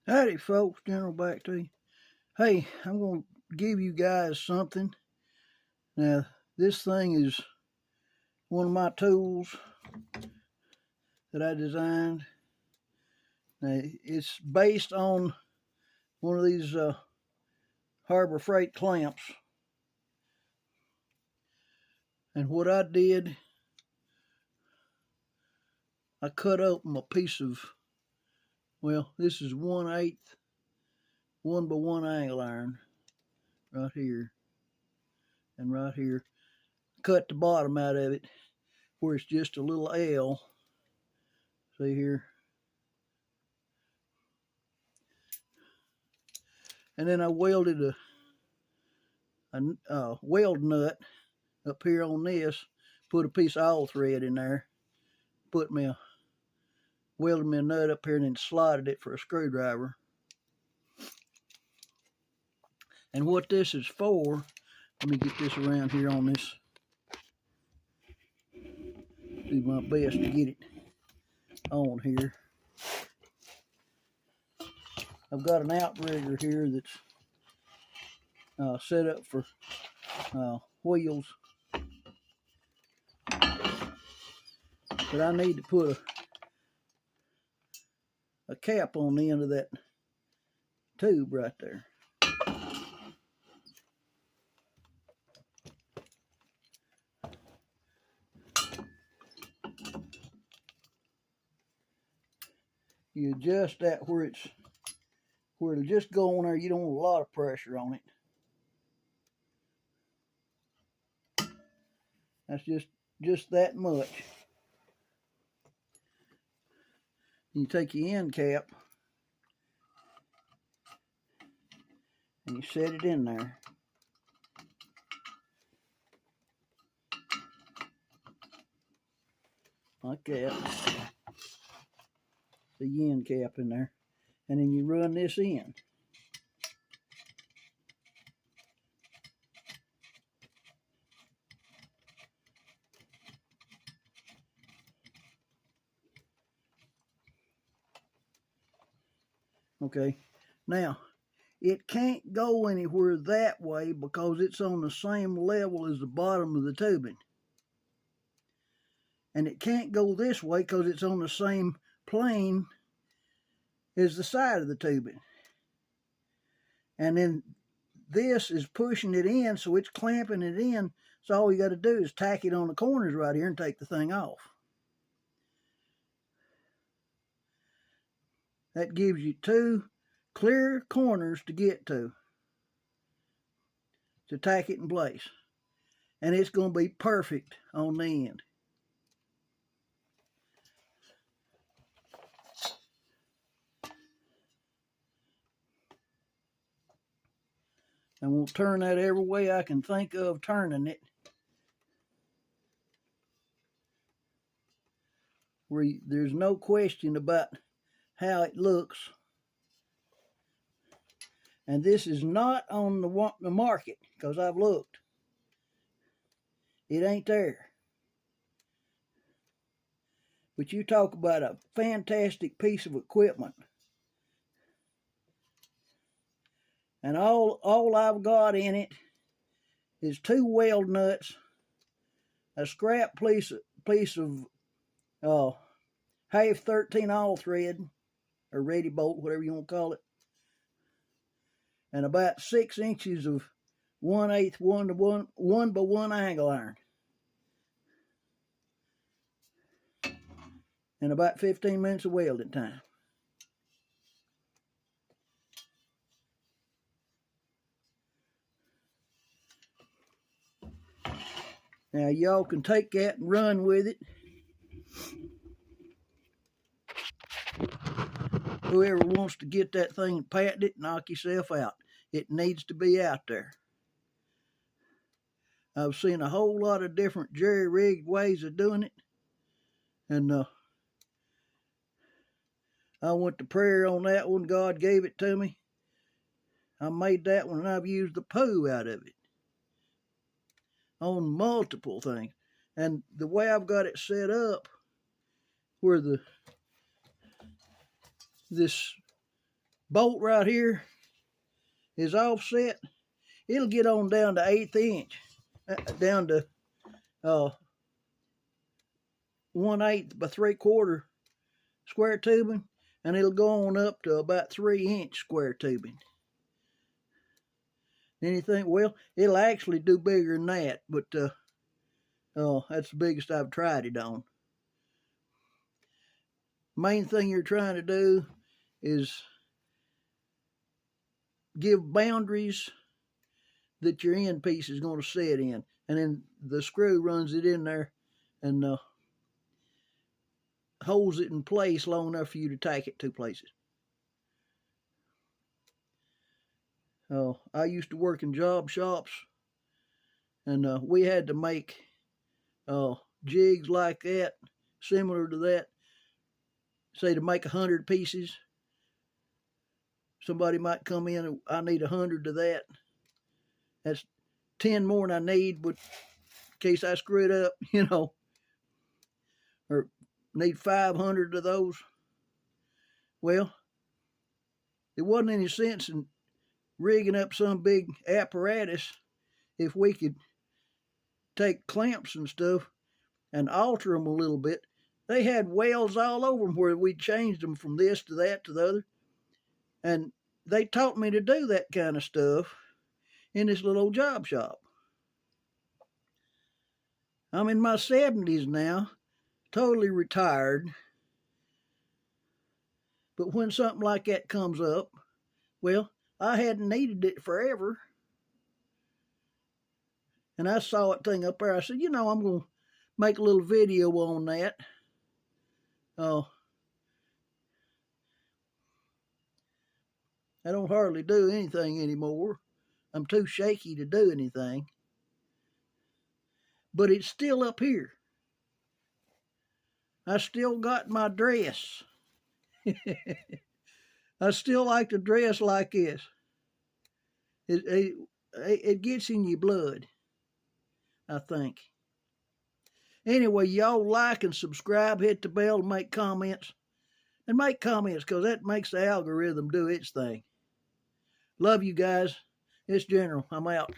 Howdy, folks. General back to you. Hey, I'm going to give you guys something. Now, this thing is one of my tools that I designed. Now, it's based on one of these Harbor Freight clamps. And what I did, I cut open a piece of, well, this is 1/8 1x1 angle iron right here and right here. Cut the bottom out of it where it's just a little L. See here. And then I welded a weld nut up here on this, put a piece of oil thread in there, welded me a nut up here and then slotted it for a screwdriver. And what this is for, let me get this around here on this, do my best to get it on here. I've got an outrigger here that's set up for wheels, but I need to put a cap on the end of that tube right there. You adjust that where it'll just go on there. You don't want a lot of pressure on it. That's just that much. You take your end cap and you set it in there. Like that. The end cap in there. And then you run this in. Okay, now it can't go anywhere that way because it's on the same level as the bottom of the tubing. And it can't go this way because it's on the same plane as the side of the tubing. And then this is pushing it in, so it's clamping it in. So all you got to do is tack it on the corners right here and take the thing off. That gives you two clear corners to get to tack it in place. And it's going to be perfect on the end. I won't turn that every way I can think of turning it. There's no question about how it looks. And this is not on the market because I've looked. It ain't there. But you talk about a fantastic piece of equipment. And all I've got in it is 2 weld nuts, a scrap piece of half 13 all thread, or ready bolt, whatever you want to call it, and about 6 inches of 1/8 1x1 angle iron, and about 15 minutes of welding time. Now y'all can take that and run with it. Whoever wants to get that thing and patent it, knock yourself out. It needs to be out there. I've seen a whole lot of different jerry-rigged ways of doing it. And I went to prayer on that one. God gave it to me. I made that one and I've used the poo out of it on multiple things. And the way I've got it set up, where this bolt right here is offset, it'll get on down to 1/8 inch, down to 1/8 by 3/4 square tubing, and it'll go on up to about 3-inch square tubing. And you think, well, it'll actually do bigger than that, but that's the biggest I've tried it on. Main thing you're trying to do is give boundaries that your end piece is going to set in, and then the screw runs it in there and holds it in place long enough for you to take it 2 places. I used to work in job shops, and we had to make jigs like that, similar to that. Say to make 100 pieces, somebody might come in and I need 100 of that. That's 10 more than I need, but in case I screw it up, or need 500 of those. Well, there wasn't any sense in rigging up some big apparatus if we could take clamps and stuff and alter them a little bit. They had welds all over them where we changed them from this to that to the other. And they taught me to do that kind of stuff in this little old job shop. I'm in my 70s now, totally retired. But when something like that comes up, well, I hadn't needed it forever. And I saw that thing up there. I said, I'm going to make a little video on that. I don't hardly do anything anymore. I'm too shaky to do anything. But it's still up here. I still got my dress. I still like to dress like this. It gets in your blood, I think. Anyway, y'all like and subscribe, hit the bell, and make comments. And make comments, because that makes the algorithm do its thing. Love you guys. It's General. I'm out.